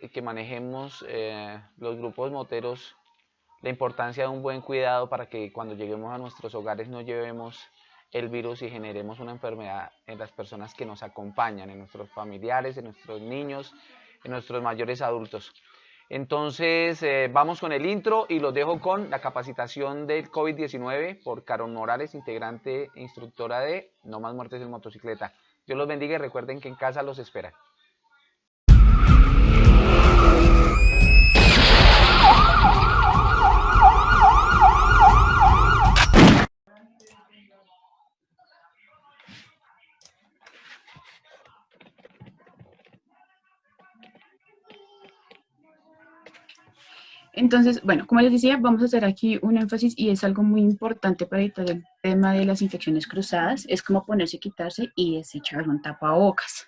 y que manejemos los grupos moteros la importancia de un buen cuidado para que cuando lleguemos a nuestros hogares no llevemos el virus y generemos una enfermedad en las personas que nos acompañan, en nuestros familiares, en nuestros niños, en nuestros mayores adultos. Entonces, vamos con el intro y los dejo con la capacitación del COVID-19 por Carol Morales, integrante e instructora de No Más Muertes en Motocicleta. Dios los bendiga y recuerden que en casa los espera. Entonces, bueno, como les decía, vamos a hacer aquí un énfasis y es algo muy importante para evitar el tema de las infecciones cruzadas, es como ponerse, quitarse y desechar un tapabocas.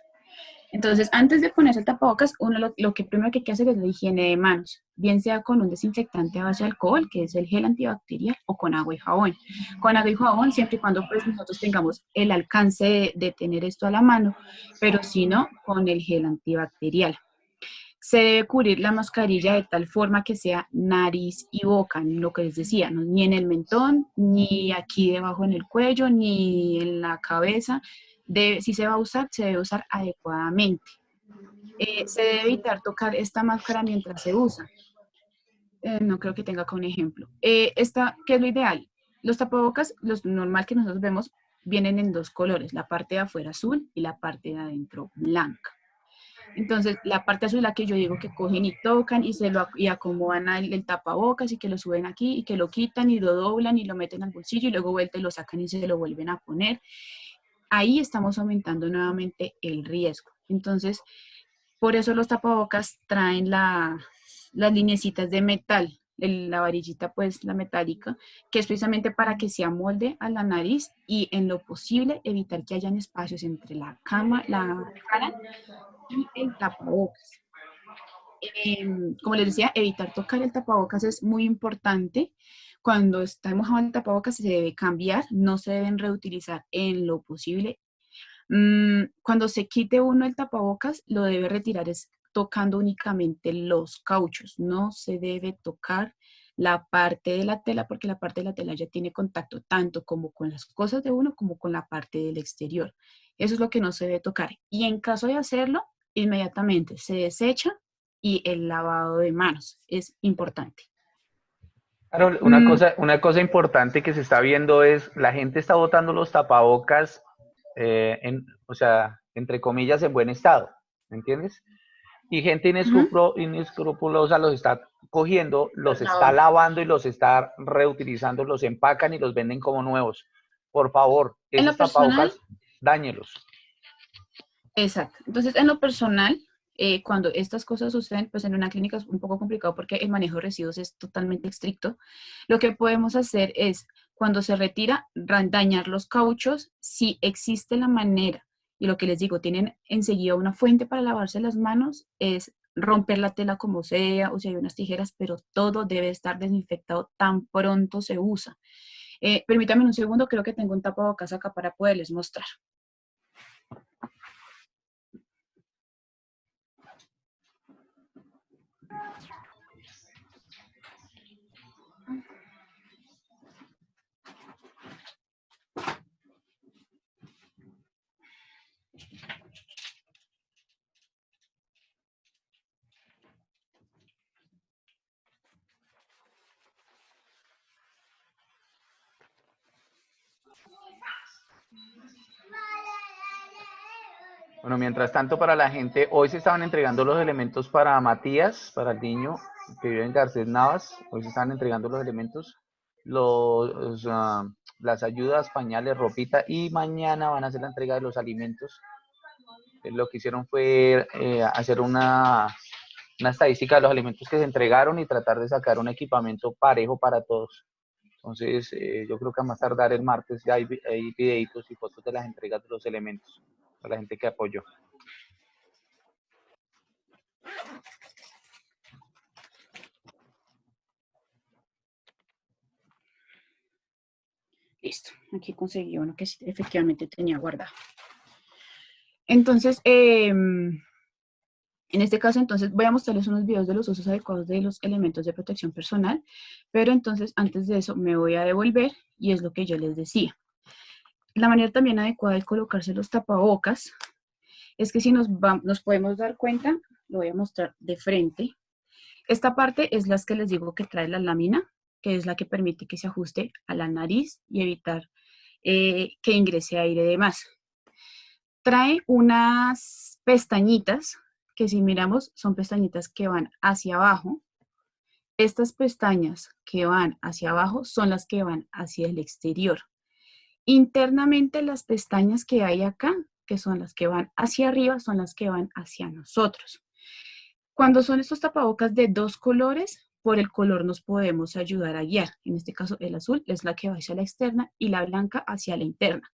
Entonces, antes de ponerse el tapabocas, uno lo que primero que hay que hacer es la higiene de manos, bien sea con un desinfectante a base de alcohol, que es el gel antibacterial, o con agua y jabón. Con agua y jabón, siempre y cuando pues nosotros tengamos el alcance de tener esto a la mano, pero si no, con el gel antibacterial. Se debe cubrir la mascarilla de tal forma que sea nariz y boca, lo que les decía, ¿no? Ni en el mentón, ni aquí debajo en el cuello, ni en la cabeza. Si se va a usar, se debe usar adecuadamente. Se debe evitar tocar esta máscara mientras se usa. No creo que tenga acá un ejemplo. ¿Qué es lo ideal? Los tapabocas, los normal que nosotros vemos, vienen en dos colores, la parte de afuera azul y la parte de adentro blanca. Entonces, la parte azul es la que yo digo que cogen y tocan y acomodan el tapabocas y que lo suben aquí y que lo quitan y lo doblan y lo meten al bolsillo y luego vuelta y lo sacan y se lo vuelven a poner. Ahí estamos aumentando nuevamente el riesgo. Entonces, por eso los tapabocas traen las lineecitas de metal, la varillita pues la metálica, que es precisamente para que se amolde a la nariz y en lo posible evitar que hayan espacios entre la cara y el tapabocas. Como les decía, evitar tocar el tapabocas es muy importante. Cuando está mojado el tapabocas se debe cambiar, no se deben reutilizar en lo posible. Cuando se quite uno el tapabocas, lo debe retirar es tocando únicamente los cauchos. No se debe tocar la parte de la tela porque la parte de la tela ya tiene contacto tanto como con las cosas de uno como con la parte del exterior. Eso es lo que no se debe tocar. Y en caso de hacerlo, inmediatamente se desecha y el lavado de manos es importante. Carol, Mm, una cosa importante que se está viendo es la gente está botando los tapabocas, o sea, entre comillas, en buen estado, ¿me entiendes? Y gente ujú. inescrupulosa los está cogiendo, los Los está lavamos. lavando y los está reutilizando, los empacan y los venden como nuevos. Por favor, En esos lo personal, tapabocas, dáñelos. exacto. Entonces, en lo personal, cuando estas cosas suceden, pues en una clínica es un poco complicado porque el manejo de residuos es totalmente estricto. Lo que podemos hacer es, cuando se retira, dañar los cauchos, si existe la manera, y lo que les digo, tienen enseguida una fuente para lavarse las manos, es romper la tela como sea, o si hay unas tijeras, pero todo debe estar desinfectado tan pronto se usa. Permítanme un segundo, creo que tengo un tapabocas acá para poderles mostrar. Bueno, mientras tanto, para la gente, hoy se estaban entregando los elementos para Matías, para el niño que vive en Garcés Navas. Hoy se están entregando los elementos, los, las ayudas, pañales, ropita, y mañana van a hacer la entrega de los alimentos. Lo que hicieron fue hacer una estadística de los alimentos que se entregaron y tratar de sacar un equipamiento parejo para todos. Entonces, yo creo que a más tardar el martes ya hay videitos y fotos de las entregas de los elementos para la gente que apoyó. Listo, aquí conseguí uno que sí, efectivamente tenía guardado. Entonces, En este caso, entonces, voy a mostrarles unos videos de los usos adecuados de los elementos de protección personal, pero entonces, antes de eso, me voy a devolver, y es lo que yo les decía. La manera también adecuada de colocarse los tapabocas es que si nos podemos dar cuenta, lo voy a mostrar de frente. Esta parte es la que les digo que trae la lámina, que es la que permite que se ajuste a la nariz y evitar que ingrese aire de más. Trae unas pestañitas, que si miramos son pestañitas que van hacia abajo. Estas pestañas que van hacia abajo son las que van hacia el exterior. Internamente las pestañas que hay acá, que son las que van hacia arriba, son las que van hacia nosotros. Cuando son estos tapabocas de dos colores, por el color nos podemos ayudar a guiar. En este caso, el azul es la que va hacia la externa y la blanca hacia la interna.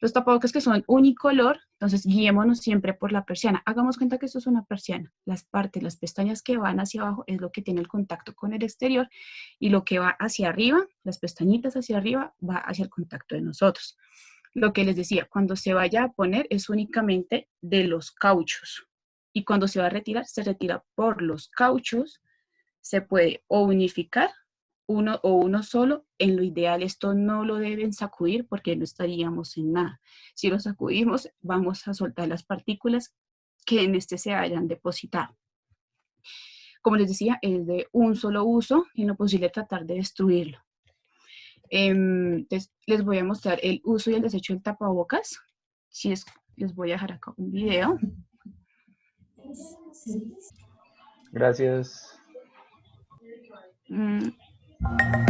Los tapabocas que son unicolor, entonces guiémonos siempre por la persiana. Hagamos cuenta que esto es una persiana. Las pestañas que van hacia abajo es lo que tiene el contacto con el exterior y lo que va hacia arriba, las pestañitas hacia arriba, va hacia el contacto de nosotros. Lo que les decía, cuando se vaya a poner es únicamente de los cauchos y cuando se va a retirar, se retira por los cauchos. Se puede o unificar uno solo. En lo ideal esto no lo deben sacudir porque no estaríamos en nada. Si lo sacudimos vamos a soltar las partículas que en este se hayan depositado. Como les decía, es de un solo uso y en lo posible tratar de destruirlo. Entonces, les voy a mostrar el uso y el desecho del tapabocas. Les voy a dejar acá un video. Gracias.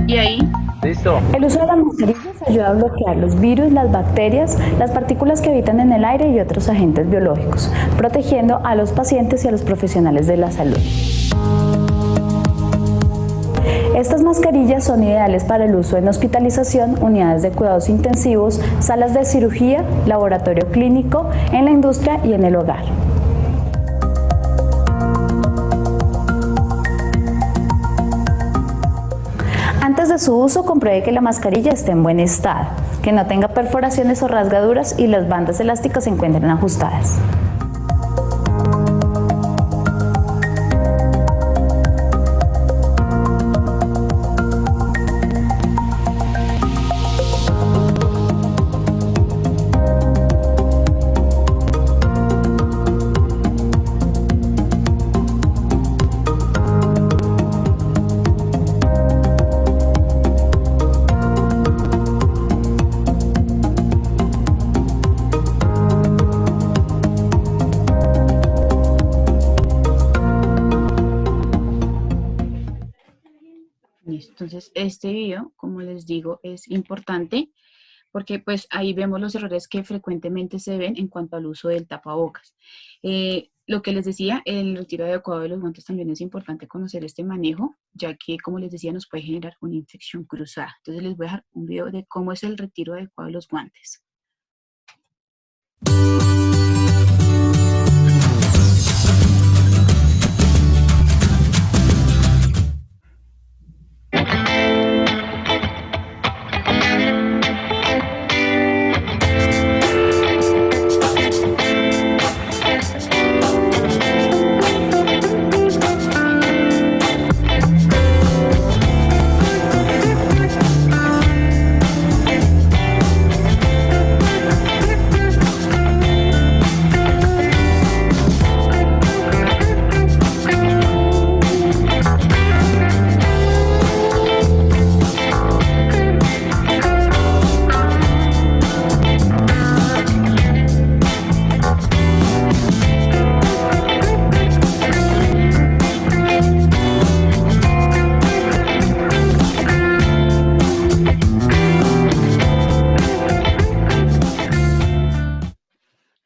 Y ahí. Listo. El uso de las mascarillas ayuda a bloquear los virus, las bacterias, las partículas que habitan en el aire y otros agentes biológicos, protegiendo a los pacientes y a los profesionales de la salud. Estas mascarillas son ideales para el uso en hospitalización, unidades de cuidados intensivos, salas de cirugía, laboratorio clínico, en la industria y en el hogar. Antes de su uso, compruebe que la mascarilla esté en buen estado, que no tenga perforaciones o rasgaduras y las bandas elásticas se encuentren ajustadas. Entonces, este video, como les digo, es importante porque pues ahí vemos los errores que frecuentemente se ven en cuanto al uso del tapabocas. Lo que les decía, el retiro adecuado de los guantes también es importante conocer este manejo, ya que, como les decía, nos puede generar una infección cruzada. Entonces les voy a dejar un video de cómo es el retiro adecuado de los guantes.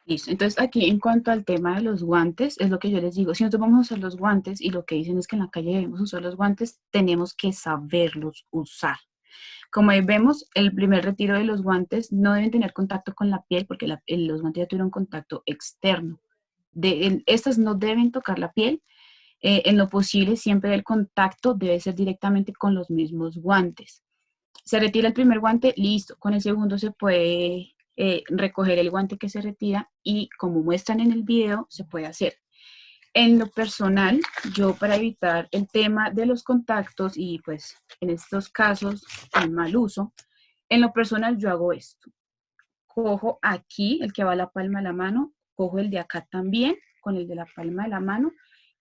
Listo. Entonces aquí en cuanto al tema de los guantes, es lo que yo les digo, si nosotros vamos a usar los guantes y lo que dicen es que en la calle debemos usar los guantes, tenemos que saberlos usar. Como ahí vemos, el primer retiro de los guantes no deben tener contacto con la piel porque los guantes ya tuvieron contacto externo. Estas no deben tocar la piel. En lo posible, siempre el contacto debe ser directamente con los mismos guantes. Se retira el primer guante, listo. Con el segundo se puede recoger el guante que se retira y como muestran en el video, se puede hacer. En lo personal, yo para evitar el tema de los contactos y pues en estos casos el mal uso, en lo personal yo hago esto. Cojo aquí el que va a la palma de la mano, cojo el de acá también con el de la palma de la mano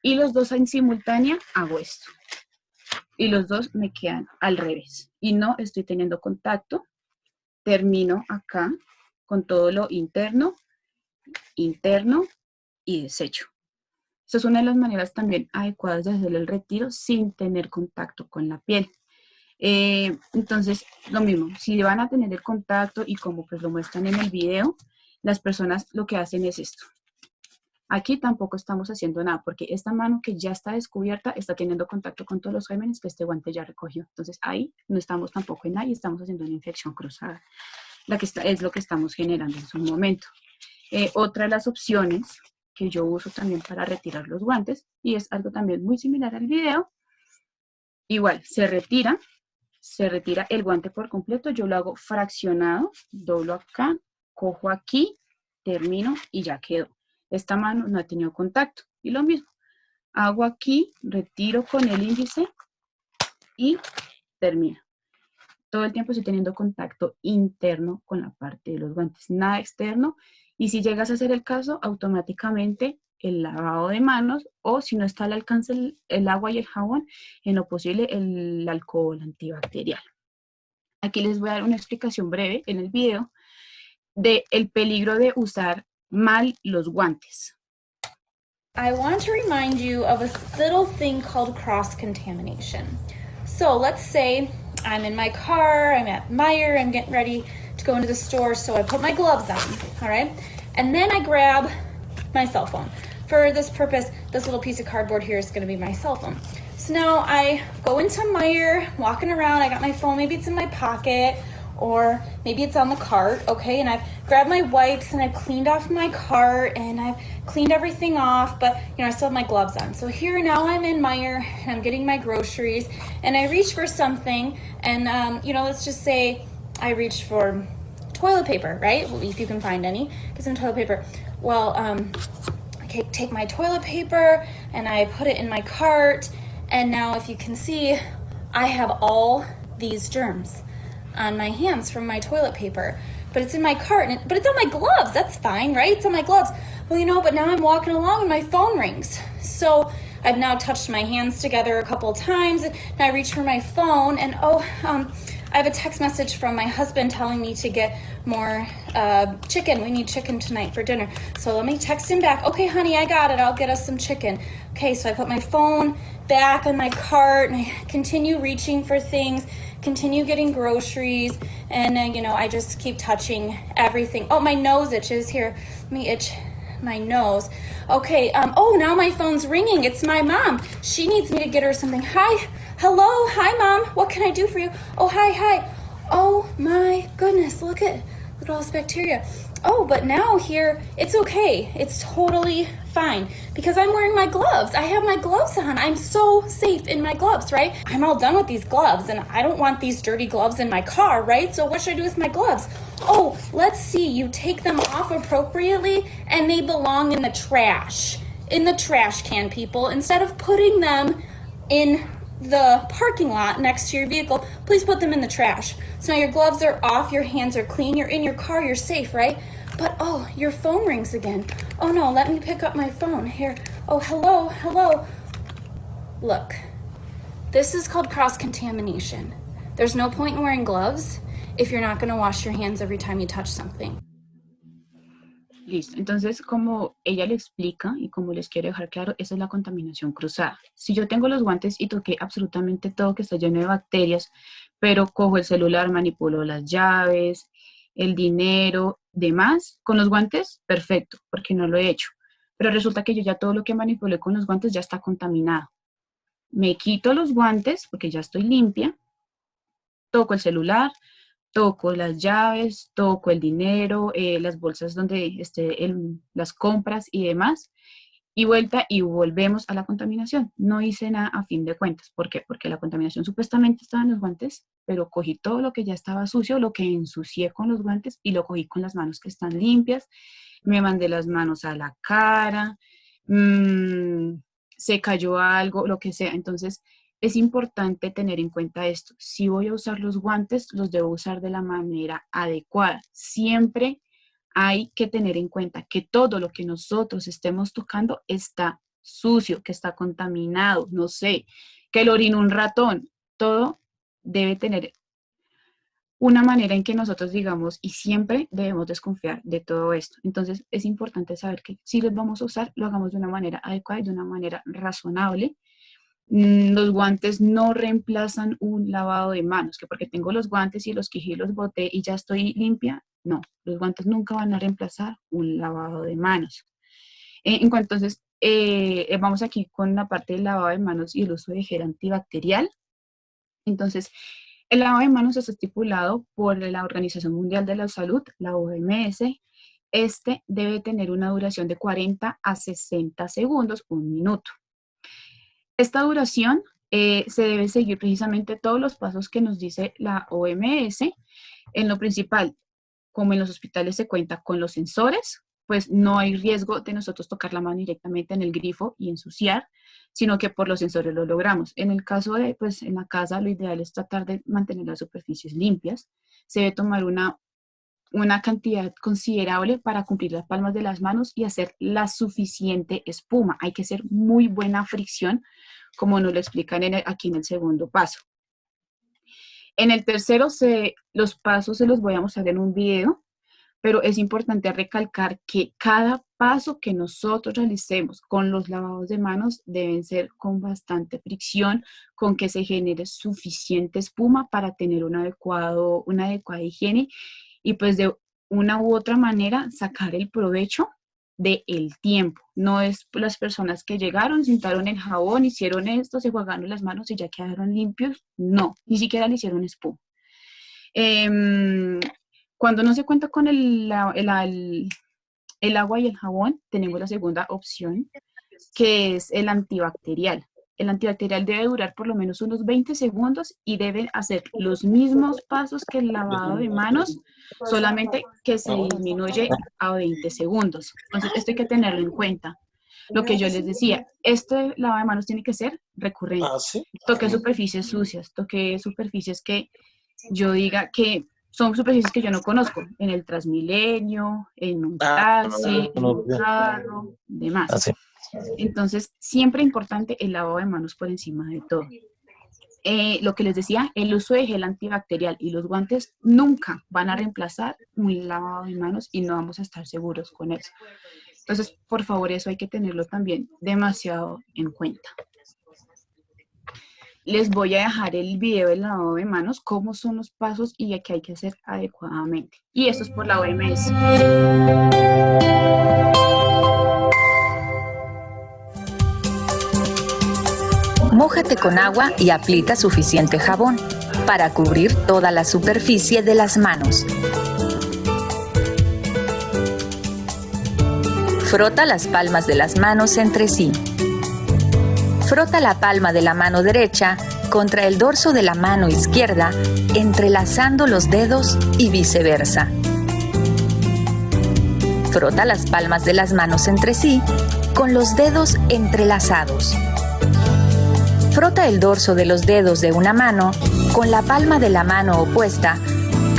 y los dos en simultánea hago esto. Y los dos me quedan al revés y no estoy teniendo contacto. Termino acá con todo lo interno, interno y desecho. Esa es una de las maneras también adecuadas de hacer el retiro sin tener contacto con la piel. Entonces, lo mismo, si van a tener el contacto y como pues lo muestran en el video, las personas lo que hacen es esto. Aquí tampoco estamos haciendo nada porque esta mano que ya está descubierta está teniendo contacto con todos los gérmenes que este guante ya recogió. Entonces ahí no estamos tampoco en nada y estamos haciendo una infección cruzada, la que es lo que estamos generando en su momento. Otra de las opciones que yo uso también para retirar los guantes, y es algo también muy similar al video, igual se retira el guante por completo, yo lo hago fraccionado, doblo acá, cojo aquí, termino y ya quedó. Esta mano no ha tenido contacto. Y lo mismo, hago aquí, retiro con el índice y termino. Todo el tiempo estoy teniendo contacto interno con la parte de los guantes, nada externo. Y si llegas a hacer el caso, automáticamente el lavado de manos o si no está al alcance el agua y el jabón, en lo posible el alcohol antibacterial. Aquí les voy a dar una explicación breve en el video de el peligro de usar mal los guantes. I want to remind you of a little thing called cross-contamination. So let's say I'm in my car, I'm at Meijer, I'm getting ready to go into the store, so I put my gloves on, all right? And then I grab my cell phone. For this purpose, this little piece of cardboard here is gonna be my cell phone. So now I go into Meijer, walking around, I got my phone, maybe it's in my pocket, or maybe it's on the cart, okay? And I've grabbed my wipes and I've cleaned off my cart and I've cleaned everything off, but I still have my gloves on. So here now I'm in Meijer and I'm getting my groceries and I reach for something and, let's just say I reach for toilet paper, right? Well, if you can find any, get some toilet paper. Well, I take my toilet paper and I put it in my cart and now if you can see, I have all these germs on my hands from my toilet paper, but it's in my cart, but it's on my gloves, that's fine, right? It's on my gloves. Well, but now I'm walking along and my phone rings. So I've now touched my hands together a couple times and I reach for my phone and I have a text message from my husband telling me to get more chicken. We need chicken tonight for dinner. So let me text him back. Okay, honey, I got it. I'll get us some chicken. Okay, so I put my phone back on my cart and I continue reaching for things, continue getting groceries, and I just keep touching everything. Oh, my nose itches. Here, let me itch my nose. Okay, now my phone's ringing. It's my mom. She needs me to get her something. Hi, hello, hi mom, what can I do for you? Oh, hi. Oh my goodness, look at all this bacteria. Oh, but now here, it's okay. It's totally fine because I'm wearing my gloves. I have my gloves on. I'm so safe in my gloves, right? I'm all done with these gloves and I don't want these dirty gloves in my car, right? So what should I do with my gloves? Oh, let's see. You take them off appropriately and they belong in the trash can, people. Instead of putting them in the parking lot next to your vehicle, please put them in the trash. So now your gloves are off, your hands are clean, you're in your car, you're safe, right? But your phone rings again. Oh no, let me pick up my phone. Here. Oh, hello. Look, this is called cross-contamination. There's no point in wearing gloves if you're not gonna wash your hands every time you touch something. Listo, entonces como ella le explica y como les quiero dejar claro, esa es la contaminación cruzada. Si yo tengo los guantes y toqué absolutamente todo que está lleno de bacterias, pero cojo el celular, manipulo las llaves, el dinero, demás, con los guantes, perfecto, porque no lo he hecho. Pero resulta que yo ya todo lo que manipulé con los guantes ya está contaminado. Me quito los guantes porque ya estoy limpia, toco el celular, toco las llaves, toco el dinero, las bolsas donde las compras y demás, y vuelta y volvemos a la contaminación. No hice nada a fin de cuentas. ¿Por qué? Porque la contaminación supuestamente estaba en los guantes, pero cogí todo lo que ya estaba sucio, lo que ensucié con los guantes y lo cogí con las manos que están limpias. Me mandé las manos a la cara, se cayó algo, lo que sea. Entonces, es importante tener en cuenta esto. Si voy a usar los guantes, los debo usar de la manera adecuada. Siempre hay que tener en cuenta que todo lo que nosotros estemos tocando está sucio, que está contaminado, no sé, que lo orinó un ratón. Todo debe tener una manera en que nosotros digamos, y siempre debemos desconfiar de todo esto. Entonces, es importante saber que si los vamos a usar, lo hagamos de una manera adecuada y de una manera razonable. Los guantes no reemplazan un lavado de manos, que porque tengo los guantes y los quejé y los boté y ya estoy limpia. No, los guantes nunca van a reemplazar un lavado de manos. Entonces, vamos aquí con la parte del lavado de manos y el uso de gel antibacterial. Entonces, el lavado de manos está estipulado por la Organización Mundial de la Salud, la OMS. Este debe tener una duración de 40 a 60 segundos, un minuto. Esta duración se debe seguir precisamente todos los pasos que nos dice la OMS. En lo principal, como en los hospitales se cuenta con los sensores, pues no hay riesgo de nosotros tocar la mano directamente en el grifo y ensuciar, sino que por los sensores lo logramos. En el caso de, pues en la casa, lo ideal es tratar de mantener las superficies limpias. Se debe tomar una cantidad considerable para cumplir las palmas de las manos y hacer la suficiente espuma. Hay que hacer muy buena fricción, como nos lo explican aquí en el segundo paso. En el tercero, los pasos se los voy a mostrar en un video, pero es importante recalcar que cada paso que nosotros realicemos con los lavados de manos deben ser con bastante fricción, con que se genere suficiente espuma para tener una adecuada higiene y pues de una u otra manera sacar el provecho del tiempo. No es las personas que llegaron, sentaron el jabón, hicieron esto, se jugaron las manos y ya quedaron limpios. No, ni siquiera le hicieron espuma. Cuando no se cuenta con el agua y el jabón, tenemos la segunda opción, que es el antibacterial. El antibacterial debe durar por lo menos unos 20 segundos y debe hacer los mismos pasos que el lavado de manos, solamente que se disminuye a 20 segundos. Entonces, esto hay que tenerlo en cuenta. Lo que yo les decía, este lavado de manos tiene que ser recurrente. Toque superficies sucias, toque superficies que yo diga que son superficies que yo no conozco, en el Transmilenio, en un taxi, en un carro, demás. Entonces, siempre importante el lavado de manos por encima de todo. Lo que les decía, el uso de gel antibacterial y los guantes nunca van a reemplazar un lavado de manos y no vamos a estar seguros con eso. Entonces, por favor, eso hay que tenerlo también demasiado en cuenta. Les voy a dejar el video del lavado de manos, cómo son los pasos y qué hay que hacer adecuadamente. Y esto es por la OMS. Mójate con agua y aplica suficiente jabón para cubrir toda la superficie de las manos. Frota las palmas de las manos entre sí. Frota la palma de la mano derecha contra el dorso de la mano izquierda, entrelazando los dedos y viceversa. Frota las palmas de las manos entre sí con los dedos entrelazados. Frota el dorso de los dedos de una mano con la palma de la mano opuesta,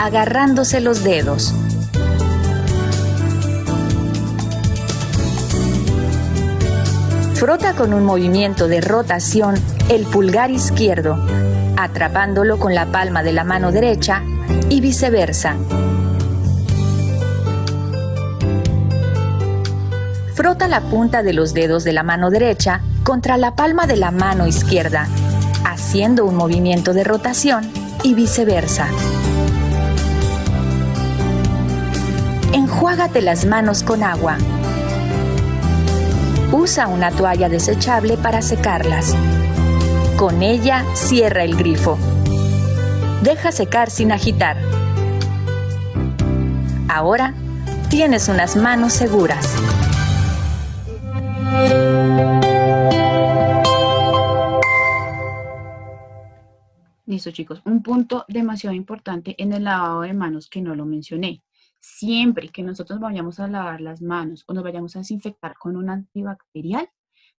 agarrándose los dedos. Frota con un movimiento de rotación el pulgar izquierdo, atrapándolo con la palma de la mano derecha y viceversa. Frota la punta de los dedos de la mano derecha contra la palma de la mano izquierda, haciendo un movimiento de rotación y viceversa. Enjuágate las manos con agua. Usa una toalla desechable para secarlas. Con ella cierra el grifo. Deja secar sin agitar. Ahora tienes unas manos seguras. Listo, chicos. Un punto demasiado importante en el lavado de manos que no lo mencioné. Siempre que nosotros vayamos a lavar las manos o nos vayamos a desinfectar con un antibacterial,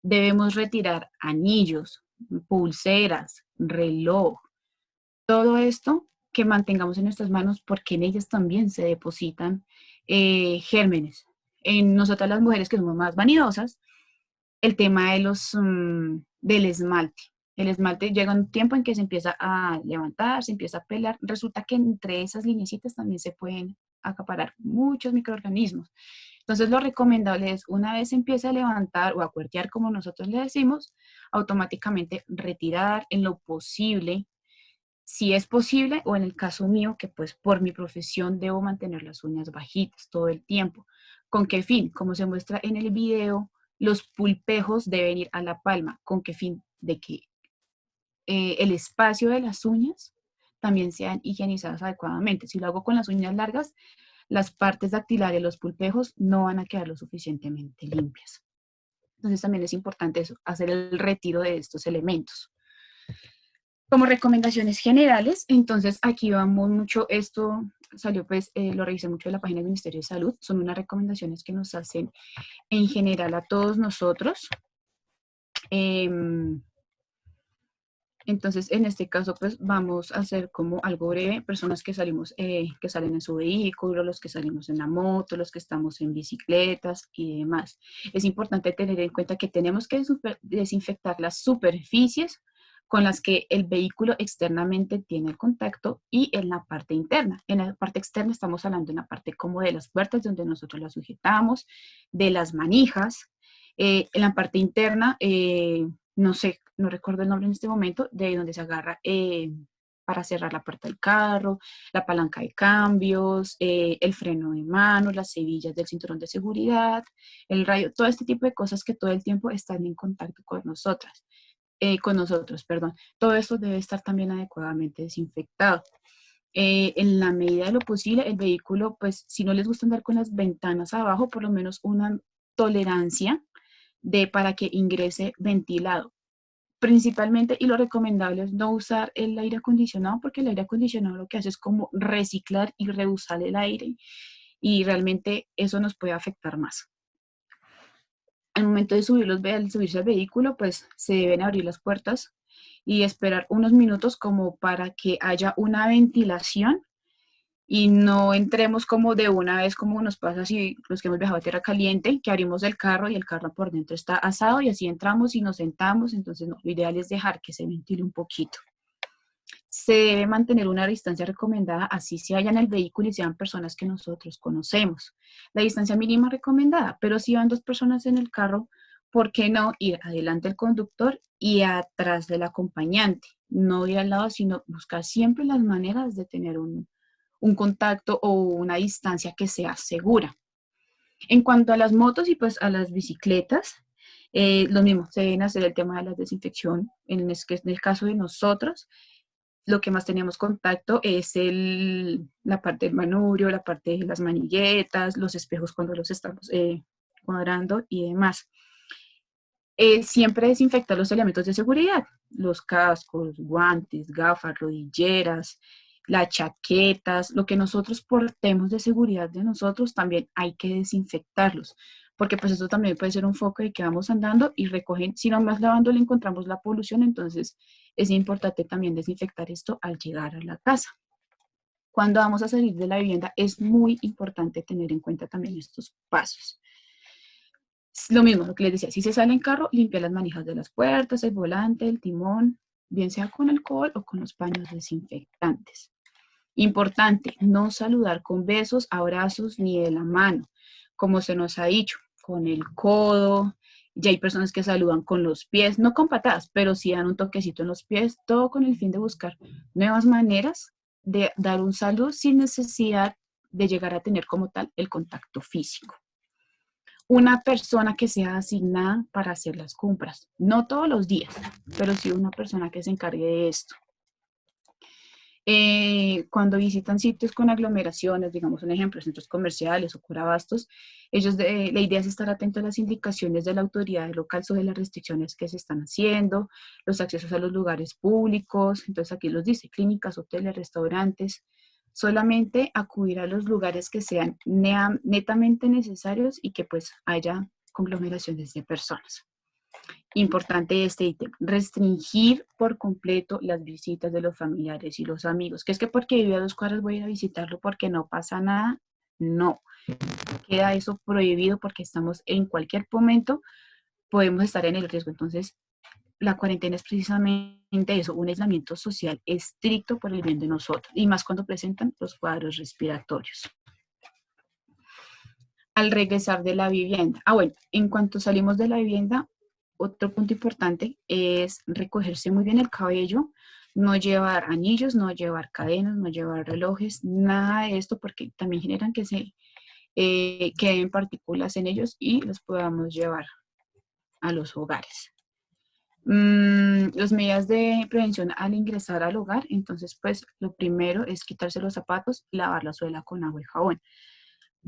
debemos retirar anillos, pulseras, reloj, todo esto que mantengamos en nuestras manos porque en ellas también se depositan gérmenes. En nosotras las mujeres que somos más vanidosas, el tema de del esmalte. El esmalte llega un tiempo en que se empieza a levantar, se empieza a pelar. Resulta que entre esas lineecitas también se pueden acaparar muchos microorganismos. Entonces lo recomendable es una vez se empiece a levantar o a cuertear como nosotros le decimos, automáticamente retirar en lo posible, si es posible, o en el caso mío, que pues por mi profesión debo mantener las uñas bajitas todo el tiempo. ¿Con qué fin? Como se muestra en el video, los pulpejos deben ir a la palma. ¿Con qué fin? De que el espacio de las uñas también sean higienizadas adecuadamente. Si lo hago con las uñas largas, las partes dactilares, los pulpejos, no van a quedar lo suficientemente limpias. Entonces también es importante eso, hacer el retiro de estos elementos. Como recomendaciones generales, entonces aquí vamos mucho, esto salió pues, lo revisé mucho de la página del Ministerio de Salud, son unas recomendaciones que nos hacen en general a todos nosotros. Entonces, en este caso, pues vamos a hacer como algo breve, personas que salimos, que salen en su vehículo, los que salimos en la moto, los que estamos en bicicletas y demás. Es importante tener en cuenta que tenemos que desinfectar las superficies con las que el vehículo externamente tiene el contacto y en la parte interna. En la parte externa estamos hablando en la parte como de las puertas donde nosotros las sujetamos, de las manijas, en la parte interna, no sé, no recuerdo el nombre en este momento, de donde se agarra para cerrar la puerta del carro, la palanca de cambios, el freno de mano, las hebillas del cinturón de seguridad, el radio, todo este tipo de cosas que todo el tiempo están en contacto con nosotros, perdón. Todo esto debe estar también adecuadamente desinfectado. En la medida de lo posible, el vehículo, pues si no les gusta andar con las ventanas abajo, por lo menos una tolerancia para que ingrese ventilado. Principalmente, y lo recomendable es no usar el aire acondicionado, porque el aire acondicionado lo que hace es como reciclar y reusar el aire, y realmente eso nos puede afectar más. Al momento de subirse al vehículo, pues se deben abrir las puertas y esperar unos minutos como para que haya una ventilación y no entremos como de una vez como nos pasa si los que hemos viajado a tierra caliente, que abrimos el carro y el carro por dentro está asado y así entramos y nos sentamos. Entonces no, lo ideal es dejar que se ventile un poquito. Se debe mantener una distancia recomendada, así se haya en el vehículo y sean personas que nosotros conocemos. La distancia mínima recomendada, pero si van dos personas en el carro, ¿por qué no ir adelante el conductor y atrás del acompañante? No ir al lado, sino buscar siempre las maneras de tener un contacto o una distancia que sea segura. En cuanto a las motos y pues a las bicicletas, lo mismo, se deben hacer el tema de la desinfección. En el caso de nosotros, lo que más tenemos contacto es la parte del manubrio, la parte de las maniguetas, los espejos cuando los estamos cuadrando y demás. Siempre desinfectar los elementos de seguridad, los cascos, guantes, gafas, rodilleras, las chaquetas, lo que nosotros portemos de seguridad de nosotros, también hay que desinfectarlos, porque pues eso también puede ser un foco de que vamos andando y recogen, si nomás lavando le encontramos la polución, entonces es importante también desinfectar esto al llegar a la casa. Cuando vamos a salir de la vivienda es muy importante tener en cuenta también estos pasos. Lo mismo, lo que les decía, si se sale en carro, limpia las manijas de las puertas, el volante, el timón, bien sea con alcohol o con los paños desinfectantes. Importante, no saludar con besos, abrazos ni de la mano, como se nos ha dicho, con el codo. Ya hay personas que saludan con los pies, no con patadas, pero sí dan un toquecito en los pies, todo con el fin de buscar nuevas maneras de dar un saludo sin necesidad de llegar a tener como tal el contacto físico. Una persona que sea asignada para hacer las compras, no todos los días, pero sí una persona que se encargue de esto. Cuando visitan sitios con aglomeraciones, digamos un ejemplo, centros comerciales o curabastos, la idea es estar atentos a las indicaciones de la autoridad local sobre las restricciones que se están haciendo, los accesos a los lugares públicos. Entonces aquí los dice, clínicas, hoteles, restaurantes, solamente acudir a los lugares que sean netamente necesarios y que pues haya conglomeraciones de personas. Importante este ítem, restringir por completo las visitas de los familiares y los amigos, que es que porque vive a 2 cuadras voy a ir a visitarlo porque no pasa nada, no, queda eso prohibido porque estamos en cualquier momento, podemos estar en el riesgo. Entonces, la cuarentena es precisamente eso, un aislamiento social estricto por el bien de nosotros, y más cuando presentan los cuadros respiratorios. Al regresar de la vivienda, bueno, en cuanto salimos de la vivienda, otro punto importante es recogerse muy bien el cabello, no llevar anillos, no llevar cadenas, no llevar relojes, nada de esto, porque también generan que se queden partículas en ellos y los podamos llevar a los hogares. Las medidas de prevención al ingresar al hogar, entonces pues lo primero es quitarse los zapatos, lavar la suela con agua y jabón.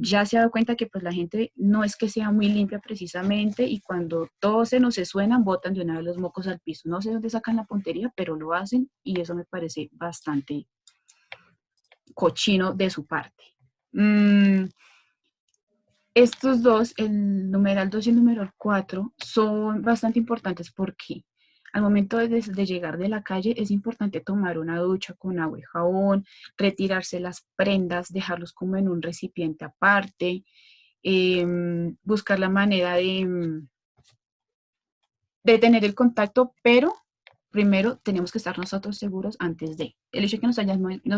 Ya se ha dado cuenta que pues la gente no es que sea muy limpia precisamente, y cuando todos se suenan, botan de una vez los mocos al piso. No sé dónde sacan la puntería, pero lo hacen, y eso me parece bastante cochino de su parte. Estos dos, el numeral 2 y el numeral 4, son bastante importantes porque al momento de llegar de la calle es importante tomar una ducha con agua y jabón, retirarse las prendas, dejarlos como en un recipiente aparte, buscar la manera de tener el contacto, pero primero tenemos que estar nosotros seguros antes de. El hecho de que nos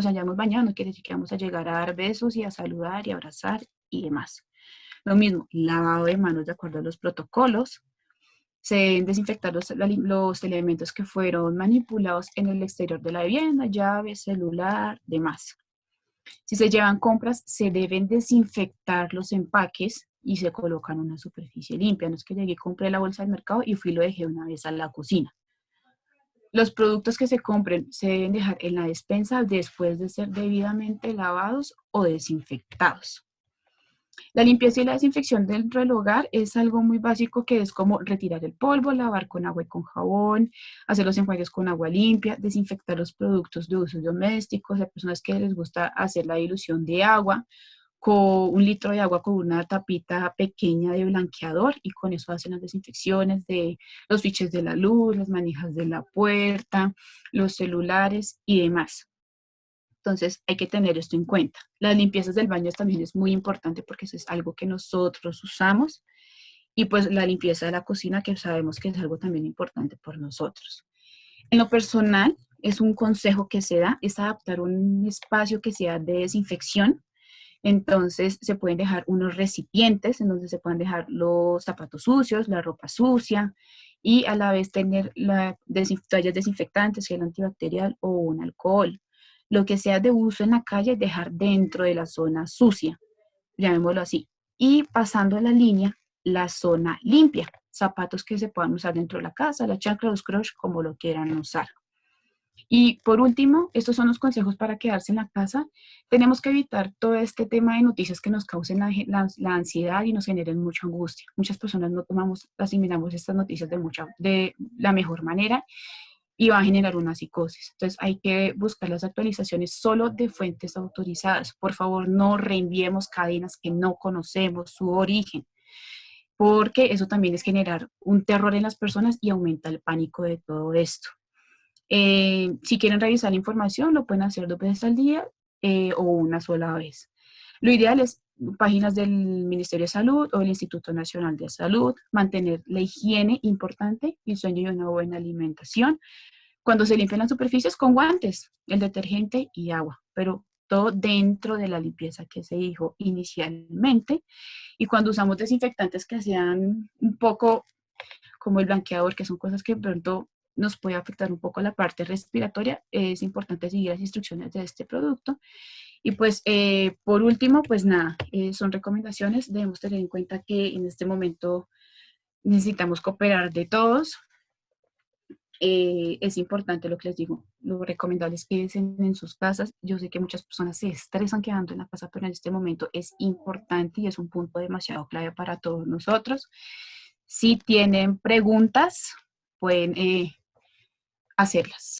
hayamos bañado no quiere decir que vamos a llegar a dar besos y a saludar y a abrazar y demás. Lo mismo, lavado de manos de acuerdo a los protocolos. Se deben desinfectar los elementos que fueron manipulados en el exterior de la vivienda, llaves, celular, demás. Si se llevan compras, se deben desinfectar los empaques y se colocan en una superficie limpia. No es que llegué, compré la bolsa del mercado y fui y lo dejé una vez a la cocina. Los productos que se compren se deben dejar en la despensa después de ser debidamente lavados o desinfectados. La limpieza y la desinfección dentro del hogar es algo muy básico, que es como retirar el polvo, lavar con agua y con jabón, hacer los enjuagues con agua limpia, desinfectar los productos de uso doméstico. Hay personas que les gusta hacer la dilución de agua con 1 litro de agua con una tapita pequeña de blanqueador, y con eso hacen las desinfecciones de los switches de la luz, las manijas de la puerta, los celulares y demás. Entonces hay que tener esto en cuenta. Las limpiezas del baño también es muy importante porque eso es algo que nosotros usamos, y pues la limpieza de la cocina, que sabemos que es algo también importante por nosotros. En lo personal, es un consejo que se da, es adaptar un espacio que sea de desinfección. Entonces se pueden dejar unos recipientes en donde se pueden dejar los zapatos sucios, la ropa sucia, y a la vez tener toallas desinfectantes, gel antibacterial o un alcohol. Lo que sea de uso en la calle, dejar dentro de la zona sucia, llamémoslo así. Y pasando a la línea, la zona limpia, zapatos que se puedan usar dentro de la casa, la chancla, los crocs, como lo quieran usar. Y por último, estos son los consejos para quedarse en la casa. Tenemos que evitar todo este tema de noticias que nos causen la ansiedad y nos generen mucha angustia. Muchas personas no asimilamos estas noticias de la mejor manera, y va a generar una psicosis. Entonces hay que buscar las actualizaciones solo de fuentes autorizadas. Por favor, no reenviemos cadenas que no conocemos su origen, porque eso también es generar un terror en las personas y aumenta el pánico de todo esto. Si quieren revisar la información, lo pueden hacer 2 veces al día o una sola vez. Lo ideal es páginas del Ministerio de Salud o del Instituto Nacional de Salud, mantener la higiene importante, el sueño y una buena alimentación. Cuando se limpian las superficies, con guantes, el detergente y agua, pero todo dentro de la limpieza que se dijo inicialmente. Y cuando usamos desinfectantes que sean un poco como el blanqueador, que son cosas que de pronto nos puede afectar un poco la parte respiratoria, es importante seguir las instrucciones de este producto. Y pues por último, pues nada, son recomendaciones. Debemos tener en cuenta que en este momento necesitamos cooperar de todos. Es importante lo que les digo, lo recomendable es que quédense en sus casas. Yo sé que muchas personas se estresan quedando en la casa, pero en este momento es importante y es un punto demasiado clave para todos nosotros. Si tienen preguntas, pueden hacerlas.